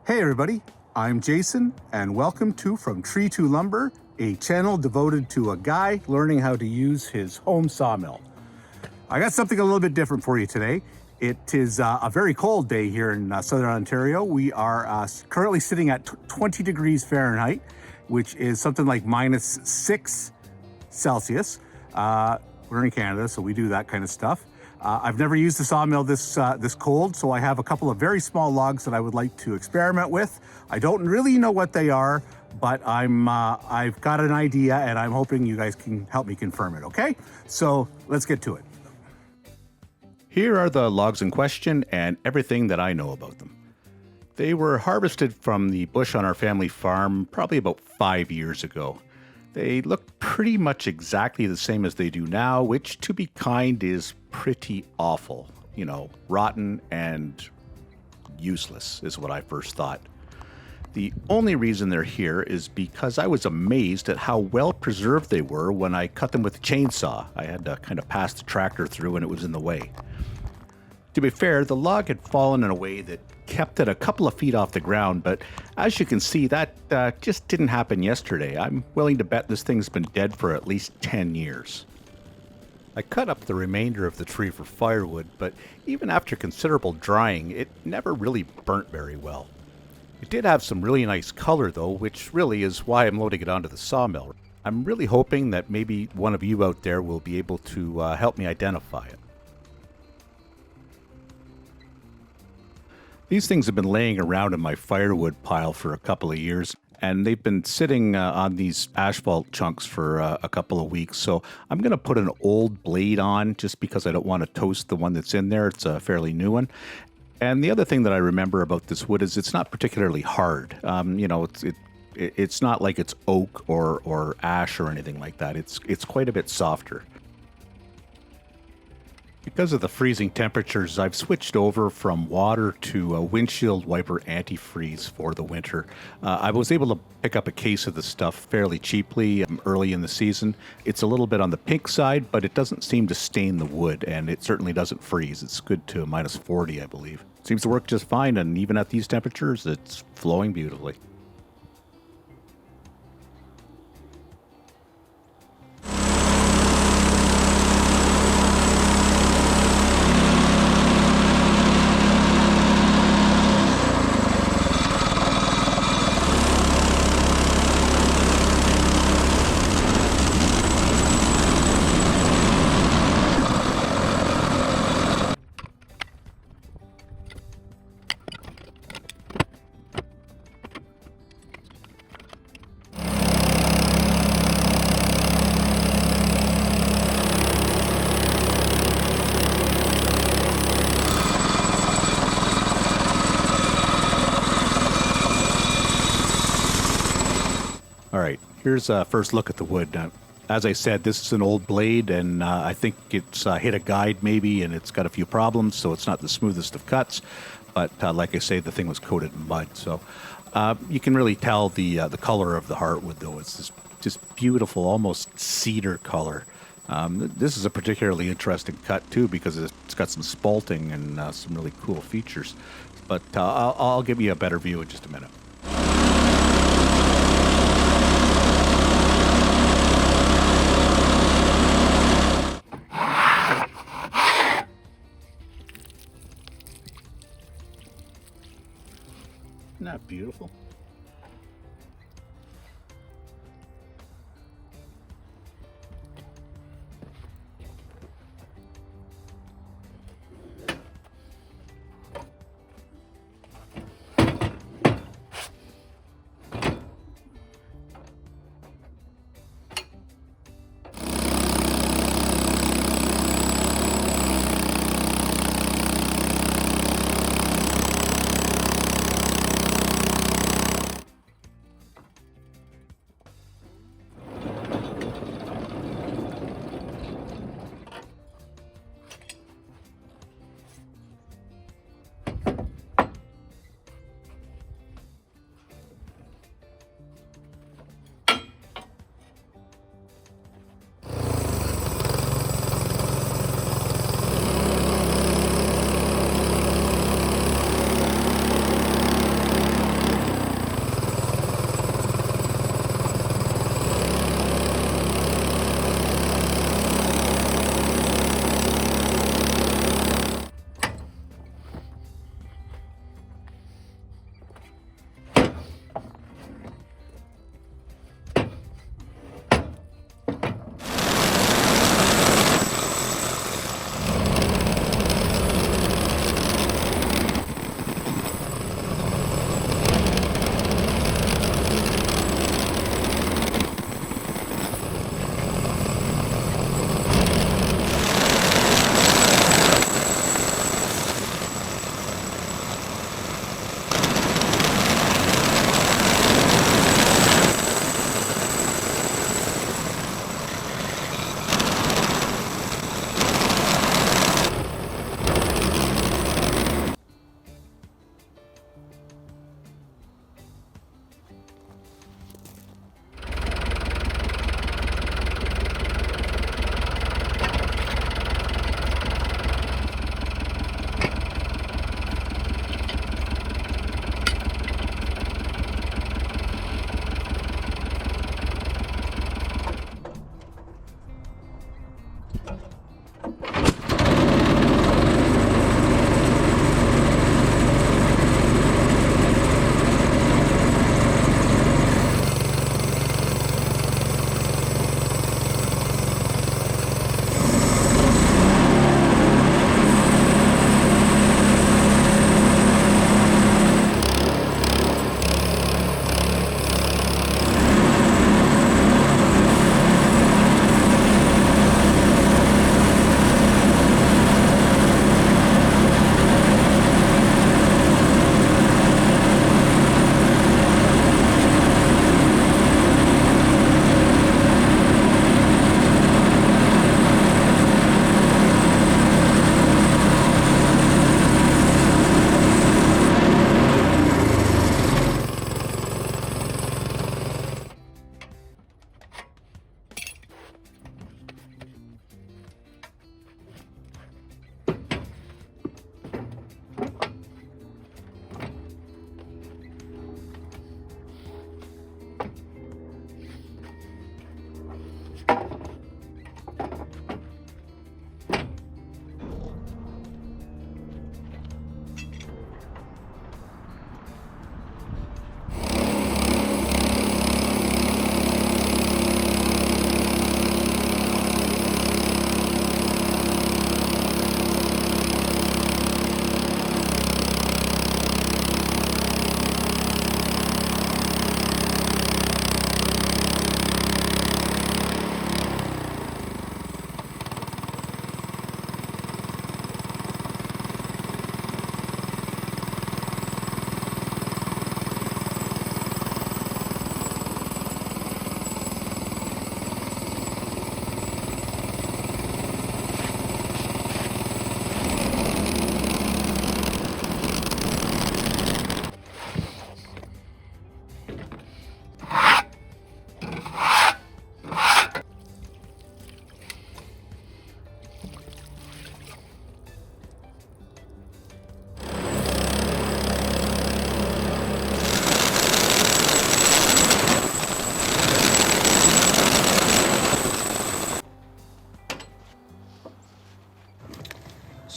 Hey everybody, I'm Jason and welcome to From Tree to Lumber, a channel devoted to a guy learning how to use his home sawmill. I got something a little bit different for you today. It is a very cold day here in Southern Ontario. We are currently sitting at 20 degrees Fahrenheit, which is something like -6 Celsius. We're in Canada, so we do that kind of stuff. I've never used a sawmill this cold, so I have a couple of very small logs that I would like to experiment with. I don't really know what they are, but I've got an idea, and I'm hoping you guys can help me confirm it, okay? So let's get to it. Here are the logs in question and everything that I know about them. They were harvested from the bush on our family farm probably about 5 years ago. They look pretty much exactly the same as they do now, which, to be kind, is pretty awful. You know, rotten and useless is what I first thought. The only reason they're here is because I was amazed at how well preserved they were when I cut them with a chainsaw. I had to kind of pass the tractor through and it was in the way. To be fair, the log had fallen in a way that kept it a couple of feet off the ground, but as you can see, that just didn't happen yesterday. I'm willing to bet this thing's been dead for at least 10 years. I cut up the remainder of the tree for firewood, but even after considerable drying, it never really burnt very well. It did have some really nice color though, which really is why I'm loading it onto the sawmill. I'm really hoping that maybe one of you out there will be able to help me identify it. These things have been laying around in my firewood pile for a couple of years, and they've been sitting on these asphalt chunks for a couple of weeks. So I'm going to put an old blade on just because I don't want to toast the one that's in there. It's a fairly new one. And the other thing that I remember about this wood is it's not particularly hard. It's not like it's oak or ash or anything like that. It's quite a bit softer. Because of the freezing temperatures, I've switched over from water to a windshield wiper antifreeze for the winter. I was able to pick up a case of the stuff fairly cheaply early in the season. It's a little bit on the pink side, but it doesn't seem to stain the wood, and it certainly doesn't freeze. It's good to -40, I believe. Seems to work just fine, and even at these temperatures, it's flowing beautifully. All right, here's a first look at the wood. As I said, this is an old blade, and I think it's hit a guide maybe, and it's got a few problems, so it's not the smoothest of cuts. But like I say, the thing was coated in mud, so you can really tell the color of the heartwood, though. It's this just beautiful, almost cedar color. This is a particularly interesting cut, too, because it's got some spalting and some really cool features. But I'll give you a better view in just a minute. Isn't that beautiful?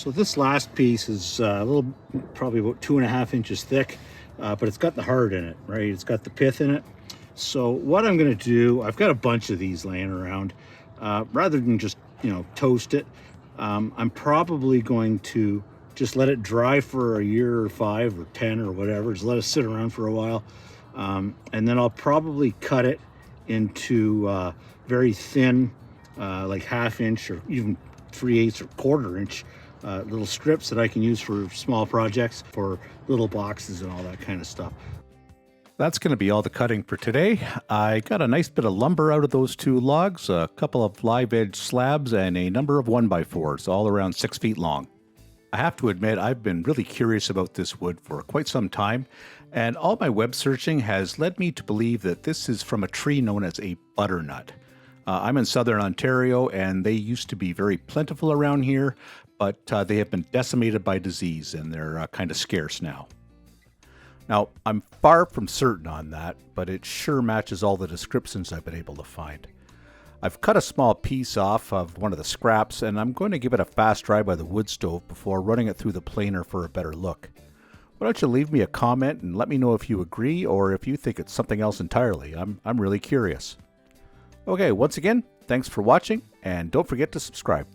So this last piece is a little, probably about 2.5 inches thick, but it's got the heart in it, right? It's got the pith in it. So what I'm gonna do, I've got a bunch of these laying around. Rather than just, toast it, I'm probably going to just let it dry for a year or 5 or 10 or whatever. Just let it sit around for a while. And then I'll probably cut it into very thin, like 1/2 inch or even 3/8 or 1/4 inch little strips that I can use for small projects, for little boxes and all that kind of stuff. That's going to be all the cutting for today. I got a nice bit of lumber out of those 2 logs, a couple of live edge slabs, and a number of 1x4s, all around 6 feet long. I have to admit, I've been really curious about this wood for quite some time, and all my web searching has led me to believe that this is from a tree known as a butternut. I'm in southern Ontario, and they used to be very plentiful around here, but they have been decimated by disease, and they're kind of scarce now. Now, I'm far from certain on that, but it sure matches all the descriptions I've been able to find. I've cut a small piece off of one of the scraps, and I'm going to give it a fast dry by the wood stove before running it through the planer for a better look. Why don't you leave me a comment and let me know if you agree or if you think it's something else entirely. I'm really curious. Okay, once again, thanks for watching, and don't forget to subscribe.